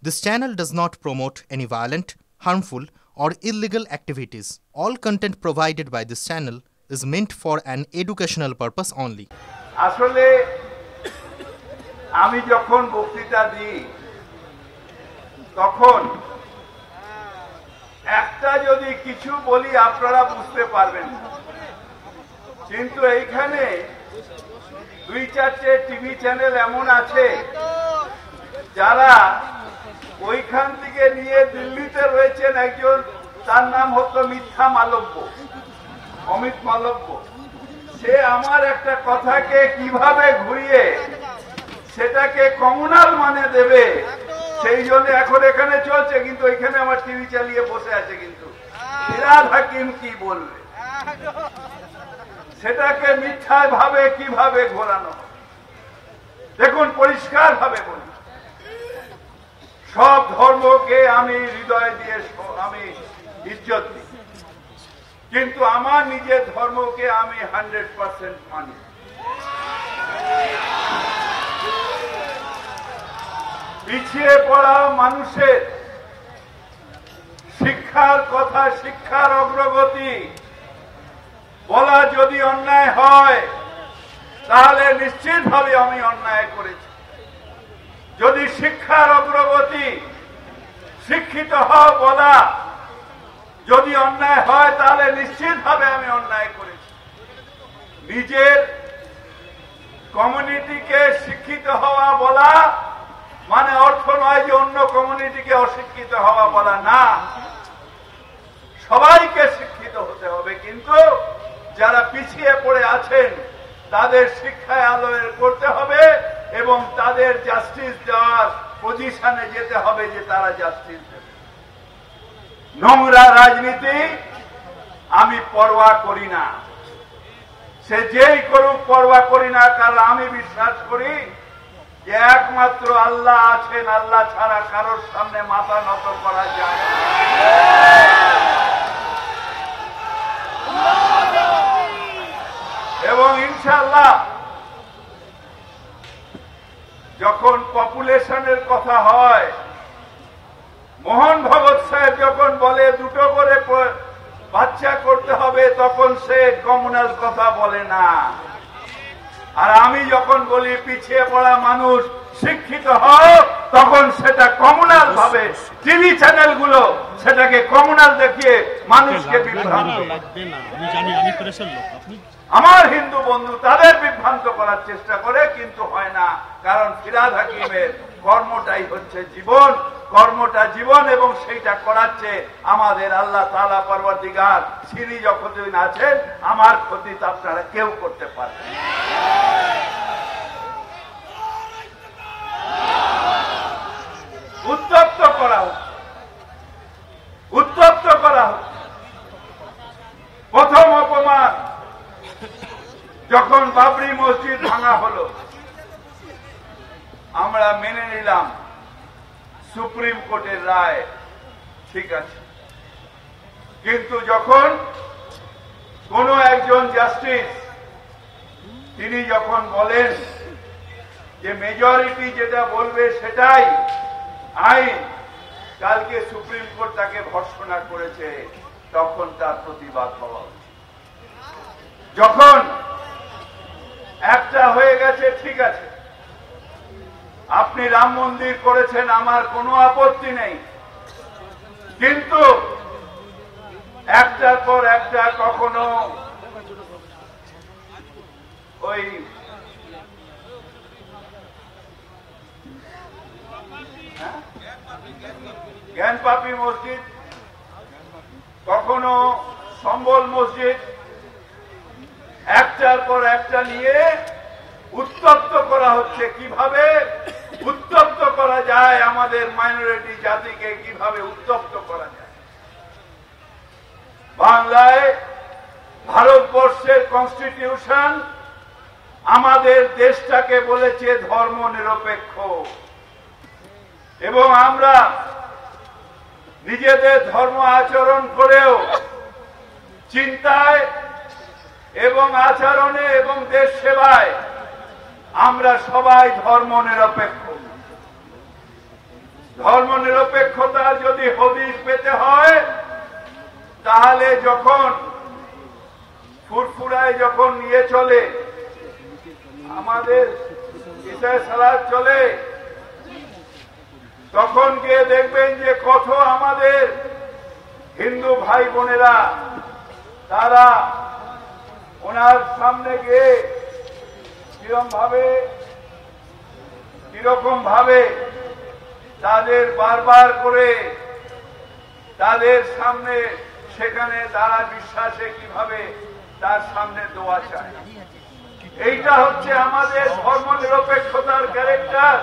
This channel does not promote any violent, harmful, or illegal activities. All content provided by this channel is meant for an educational purpose only. আসলে আমি যখন বক্তৃতা দিই তখন একটা যদি কিছু বলি আপনারা বুঝতে পারবেন, কিন্তু এইখানে দুই চারটে টিভি চ্যানেল এমন আছে যারা ওইখান থেকে নিয়ে দিল্লিতে রয়েছেন একজন, তার নাম হতো মিথ্যা মালব্য, অমিত মালব্য। সে আমার একটা কথাকে কিভাবে ঘুরিয়ে সেটাকে কমিউনাল মানে দেবে, সেই জন্য এখন এখানে চলছে, কিন্তু এখানে আমার টিভি চালিয়ে বসে আছে। কিন্তু ফিরহাদ হাকিম কি বলবে, সেটাকে মিথ্যা ভাবে কিভাবে ঘোরানো। দেখুন, পরিষ্কার ভাবে বলি, সব ধর্মকে আমি হৃদয় দিয়ে আমি ইজ্জত দিই, কিন্তু আমার নিজের ধর্মকে আমি 100% মানি। পিছিয়ে পড়া মানুষের শিক্ষার কথা, শিক্ষার অগ্রগতি বলা যদি অন্যায় হয় তাহলে নিশ্চিতভাবে আমি অন্যায় করেছি। যদি শিক্ষার অগ্রগতি, শিক্ষিত হওয়া বলা যদি অন্যায় হয় তাহলে নিশ্চিতভাবে আমি অন্যায় করেছি। নিজের কমিউনিটিকে শিক্ষিত হওয়া বলা মানে অর্থ নয় যে অন্য কমিউনিটিকে অশিক্ষিত হওয়া বলা না, সবাইকে শিক্ষিত হতে হবে, কিন্তু যারা পিছিয়ে পড়ে আছেন তাদের শিক্ষায় আলোয় করতে হবে এবং তাদের জাস্টিস দেওয়ার পজিশনে যেতে হবে যে তারা জাস্টিস দেবে। নোংরা রাজনীতি আমি পরোয়া করি না, সে যেই করুক পরোয়া করি না, কারণ আমি বিশ্বাস করি যে একমাত্র আল্লাহ আছেন, আল্লাহ ছাড়া কারোর সামনে মাথা নত করা যায় না। এবং ইনশাআল্লাহ যখন পপুলেশনের কথা হয়, মোহন ভগৎ সাহেব যখন বলে দুটো করে বাচ্চা করতে হবে, তখন সে কমিউনাল কথা বলে না। আর আমি যখন বলি পিছিয়ে পড়া মানুষ শিক্ষিত হও, তখন সেটা কমিউনাল ভাবে টিভি চ্যানেল গুলো সেটাকে কমিউনাল দেখিয়ে মানুষকে বিভ্রান্ত, আমার হিন্দু বন্ধু তাদের বিভ্রান্ত করার চেষ্টা করে, কিন্তু হয় না। কারণ ফিরহাদ হাকিমের কর্মটাই হচ্ছে জীবন, কর্মটা জীবন, এবং সেইটা করাচ্ছে আমাদের আল্লাহ তাআলা পরওয়ারদিগার। তিনি যতদিন আছেন আমার ক্ষতি তো আপনারা কেউ করতে পারবেন না। উত্তপ্ত করা হচ্ছে, উত্তপ্ত করা হচ্ছে। প্রথম অপমান যখন বাবরি মসজিদ ভাঙা হলো, আমরা মেনে নিলাম সুপ্রিম কোর্টের রায়, ঠিক আছে, কিন্তু যখন কোন একজন জাস্টিস তিনি যখন বলেন যে মেজরিটি যেটা বলবে সেটাই আইন, কালকে সুপ্রিম কোর্ট তাকে ভর্ৎসনা করেছে, তখন তার প্রতিবাদ হওয়া উচিত। যখন একটা হয়ে গেছে, ঠিক আছে, আপনি রাম মন্দির করেছেন, আমার কোনো আপত্তি নেই, কিন্তু একটার পর একটা কখনো ওই জ্ঞানপাপী মসজিদ, কখনো সম্বল মসজিদ, একটার পর একটা নিয়ে উত্তপ্ত করা হচ্ছে। কিভাবে উত্তপ্ত করা যায়, আমাদের মাইনরিটি জাতিকে কিভাবে উত্তপ্ত করা যায়। বাংলায় ভারতবর্ষের কনস্টিটিউশন আমাদের দেশটাকে বলেছে ধর্ম নিরপেক্ষ, এবং আমরা নিজেদের ধর্ম আচরণ করেও চিন্তায় এবং আচরণে এবং দেশ সেবায় আমরা সবাই ধর্ম নিরপেক্ষ। ধর্মনিরপেক্ষতার যদি হদিস পেতে হয় তাহলে যখন ফুরফুরায় যখন নিয়ে চলে আমাদের ঈশায় সালাত চলে তখন গিয়ে দেখবেন যে কত আমাদের হিন্দু ভাই বোনেরা তারা ওনার সামনে গিয়ে কিরকম ভাবে তাদের বারবার করে তাদের সামনে সেখানে তারা বিশ্বাসে কিভাবে তার সামনে দোয়া চায়। এইটা হচ্ছে আমাদের ধর্মনিরপেক্ষতার ক্যারেক্টার,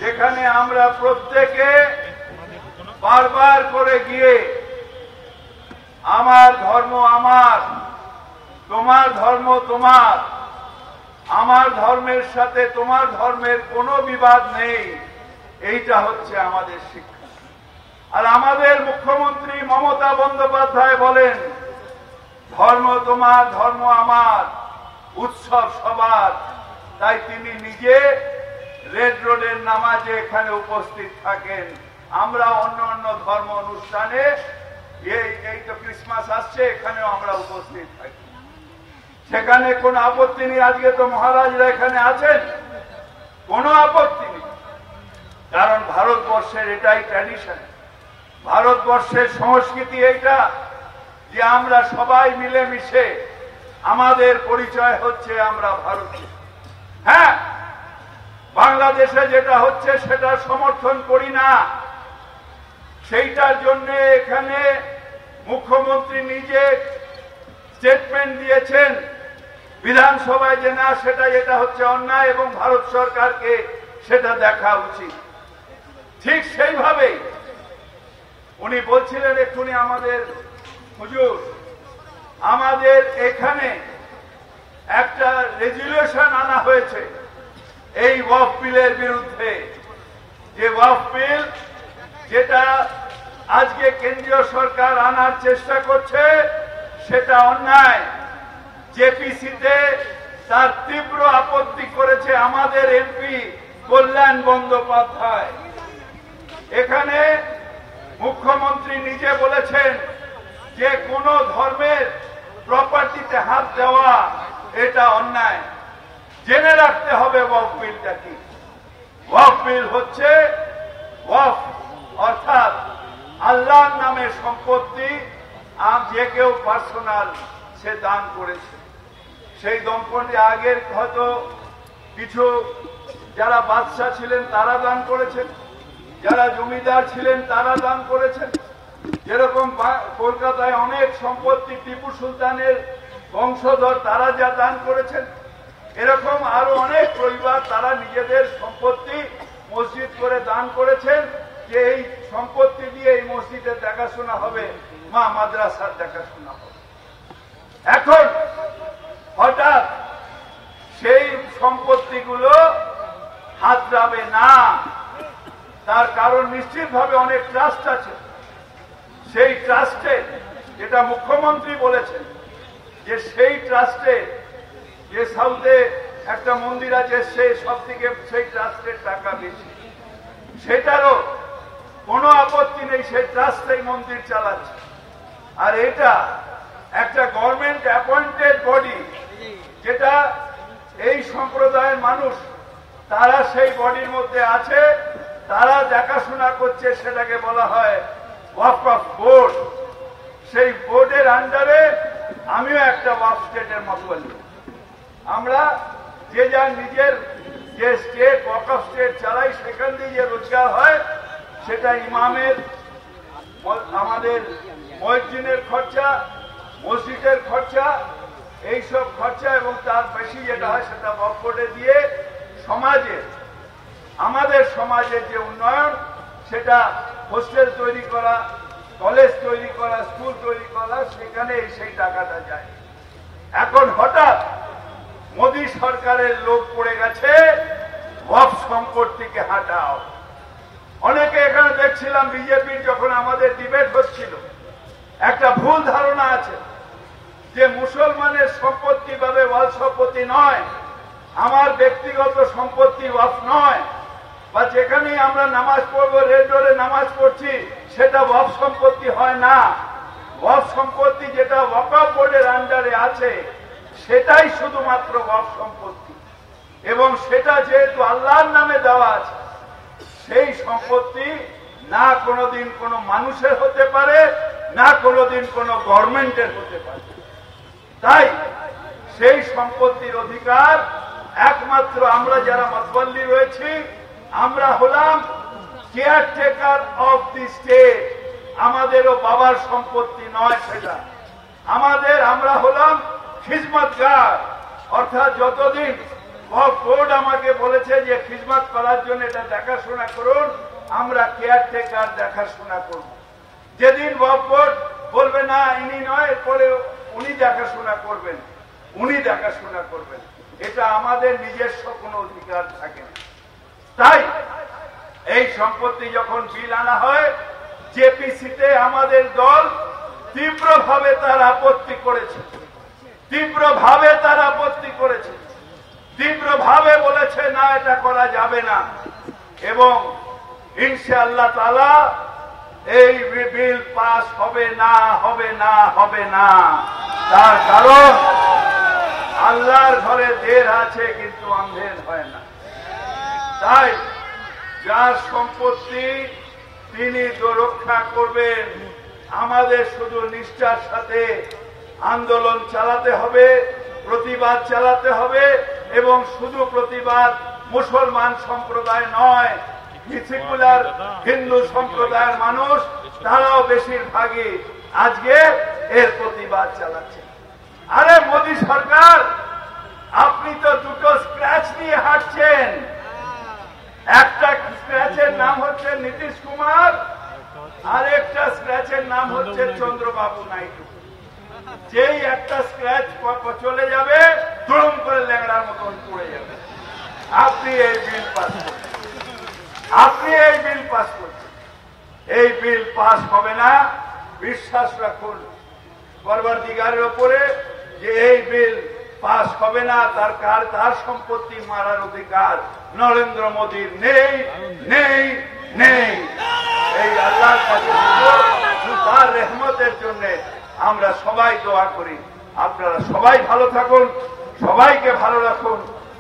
যেখানে আমরা প্রত্যেকে বারবার করে গিয়ে আমার ধর্ম আমার, তোমার ধর্ম তোমার, আমার ধর্মের সাথে তোমার ধর্মের কোনো বিবাদ নেই, এইটা হচ্ছে আমাদের শিক্ষা। আর আমাদের মুখ্যমন্ত্রী মমতা বন্দ্যোপাধ্যায় বলেন ধর্ম তোমার ধর্ম আমার, উৎসব সবার, তাই তিনি নিজে রেড রোডের নামাজে এখানে উপস্থিত থাকেন। আমরা অন্য অন্য ধর্ম অনুষ্ঠানে এই তো ক্রিসমাস আসছে এখানেও আমরা উপস্থিত থাকি, সেখানে কোনো আপত্তি নেই। আজকে তো মহারাজরা এখানে আছেন, কোনো আপত্তি নেই, কারণ ভারতবর্ষের এটাই ট্র্যাডিশন, ভারতবর্ষের সংস্কৃতি এইটা যে আমরা সবাই মিলেমিশে আমাদের পরিচয় হচ্ছে আমরা ভারতীয়। হ্যাঁ, বাংলাদেশে যেটা হচ্ছে সেটা সমর্থন করি না, সেইটার জন্য এখানে মুখ্যমন্ত্রী নিজে স্টেটমেন্ট দিয়েছেন বিধানসভায় যে না, সেটা যেটা হচ্ছে অন্যায় এবং ভারত সরকারকে সেটা দেখা উচিত। ঠিক সেইভাবেই উনি বলছিলেন এক্ষুনি আমাদের হুজুর, আমাদের এখানে একটা রেজুলেশন আনা হয়েছে এই ওয়াকফ বিলের বিরুদ্ধে, যে ওয়াকফ বিল যেটা আজকে কেন্দ্রীয় সরকার আনার চেষ্টা করছে সেটা অন্যায়। জেপিসিতে তার তীব্র আপত্তি করেছে আমাদের এমপি কল্যাণ বন্দ্যোপাধ্যায়। এখানে মুখ্যমন্ত্রী নিজে বলেছেন যে কোন ধর্মের প্রপার্টিতে হাত দেওয়া এটা অন্যায়। জেনে রাখতে হবে ওয়াকফ বিলটা কি। ওয়াকফ বিল হচ্ছে ওয়াকফ অর্থাৎ আল্লাহর নামে সম্পত্তি যে কেউ পার্সোনাল সে দান করেছে। সেই দম্পতি আগের হয়তো কিছু যারা বাদশা ছিলেন তারা দান করেছেন, যারা জমিদার ছিলেন তারা দান করেছেন। যেরকম কলকাতায় অনেক সম্পত্তি টিপু সুলতানের বংশধর তারা যা দান করেছেন, এরকম আরো অনেক পরিবার তারা নিজেদের সম্পত্তি মসজিদ করে দান করেছেন, যে এই সম্পত্তি দিয়ে এই মসজিদের দেখাশোনা হবে, মা মাদ্রাসার দেখাশোনা হবে। এখন হঠাৎ সেই সম্পত্তিগুলো হাতড়াবে না, তার কারণ নিশ্চিতভাবে অনেক ট্রাস্ট আছে। সেই ট্রাস্টে যেটা মুখ্যমন্ত্রী বলেছেন যে সেই ট্রাস্টে যে সাউথে একটা মন্দির আছে সেই সব থেকে সেই ট্রাস্টের টাকা বেশি, সেটারও কোনো আপত্তি নেই, সেই ট্রাস্ট এই মন্দির চালাচ্ছে। আর এটা একটা গভর্নমেন্ট অ্যাপয়েন্টেড বডি, যেটা এই সম্প্রদায়ের মানুষ তারা সেই বডির মধ্যে আছে, তারা দেখাশোনা করছে, সেটাকে বলা হয় ওয়াকফ বোর্ড। সেই বোর্ডের আন্ডারে আমিও একটা ওয়াকফ স্টেটের মতোয়ালি। আমরা যে যার নিজের যে স্টেট ওয়াকফ স্টেট চালাই, সেখান দিয়ে যে রোজগার হয় সেটা ইমামের, আমাদের মুয়াজ্জিনের খরচা, মসজিদের খরচা, এইসব খরচা এবং তার বেশি যেটা হয় সেটা ওয়াকফ বোর্ডে দিয়ে সমাজের, আমাদের সমাজের যে উন্নয়ন, সেটা হোস্টেল তৈরি করা, কলেজ তৈরি করা, স্কুল তৈরি করা, সেখানে সেই টাকাটা যায়। এখন হঠাৎ মোদী সরকারের লোক পড়ে গেছে ওয়াকফ সম্পত্তিকে হাঁটাও। অনেকে এখানে দেখছিলাম বিজেপির যখন আমাদের ডিবেট হচ্ছিল, একটা ভুল ধারণা আছে যে মুসলমানের সম্পত্তি ভাবে ওয়াকফ সম্পত্তি নয়, আমার ব্যক্তিগত সম্পত্তি ওয়াকফ নয়, বা যেখানেই আমরা নামাজ পড়বো, রেড রোডে নামাজ পড়ছি, সেটা ওয়াকফ সম্পত্তি হয় না। ওয়াকফ সম্পত্তি যেটা ওয়াকফ বোর্ডের আন্ডারে আছে সেটাই শুধুমাত্র ওয়াকফ সম্পত্তি, এবং সেটা যেহেতু আল্লাহর নামে দেওয়া আছে, সেই সম্পত্তি না কোনোদিন কোনো মানুষের হতে পারে, না কোনোদিন কোনো গভর্নমেন্টের হতে পারে। তাই সেই সম্পত্তির অধিকার একমাত্র আমরা যারা মাতওয়াল্লি রয়েছি, আমরা হলাম কেয়ারটেকার অফ দি স্টেট। আমাদেরও বাবার সম্পত্তি নয় সেটা, আমরা হলাম খিজমতগার। অর্থাৎ যতদিন ওয়াকফ বোর্ড আমাকে বলেছে যে খিজমত করার জন্য এটা দেখাশোনা করুন, আমরা কেয়ারটেকার দেখাশোনা করব। যেদিন ওয়াকফ বোর্ড বলবে না ইনি নয়, এরপরে উনি দেখাশোনা করবেন, এটা আমাদের নিজস্ব কোনো অধিকার থাকে না। তাই এই সম্পত্তি যখন বিল আনা হয়, জেপিসিতে আমাদের দল তীব্রভাবে তার আপত্তি করেছে, তীব্রভাবে বলেছে না, এটা করা যাবে না। এবং ইনশাআল্লাহ তাআলা এই বিল পাস হবে না। তার কারণ আল্লাহর ঘরে দের আছে কিন্তু অন্ধের হয় না। তাই যার সম্পত্তি তিনি তো রক্ষা করবেন। আমাদের শুধু নিষ্ঠার সাথে আন্দোলন চালাতে হবে, প্রতিবাদ চালাতে হবে, এবং শুধু প্রতিবাদ মুসলমান সম্প্রদায় নয়, সেকুলার হিন্দু সম্প্রদায়ের মানুষ তারাও বেশিরভাগই আজকে এর প্রতিবাদ চালাচ্ছে। আরে মোদী সরকার, আপনি তো দুটো স্ক্র্যাচ নিয়ে হাঁটছেন। একটা স্ক্র্যাচের নাম হচ্ছে নীতিশ কুমার, আর একটা স্ক্র্যাচের নাম হচ্ছে চন্দ্রবাবু নাইডু। যেই একটা স্ক্র্যাচ চলে যাবে, দুম করে ল্যাংড়ার মতন পড়ে যাবে। আপনি এই বিল পাস করছেন, এই বিল পাস হবে না। বিশ্বাস রাখুন পরবর্তীকারের উপরে যে এই বিল পাস হবে না। তার সম্পত্তি মারার অধিকার নরেন্দ্র মোদীর নেই। এই আল্লাহর কাছে তার রহমতের জন্য আমরা সবাই দোয়া করি। আপনারা সবাই ভালো থাকুন, সবাইকে ভালো রাখুন,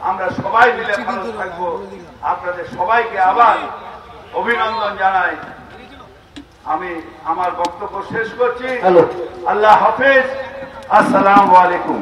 আমরা সবাই মিলে ভালো থাকবো। আপনাদের সবাইকে আবার অভিনন্দন জানাই। আমি আমার বক্তব্য শেষ করছি। আল্লাহ হাফেজ, আসসালামু আলাইকুম।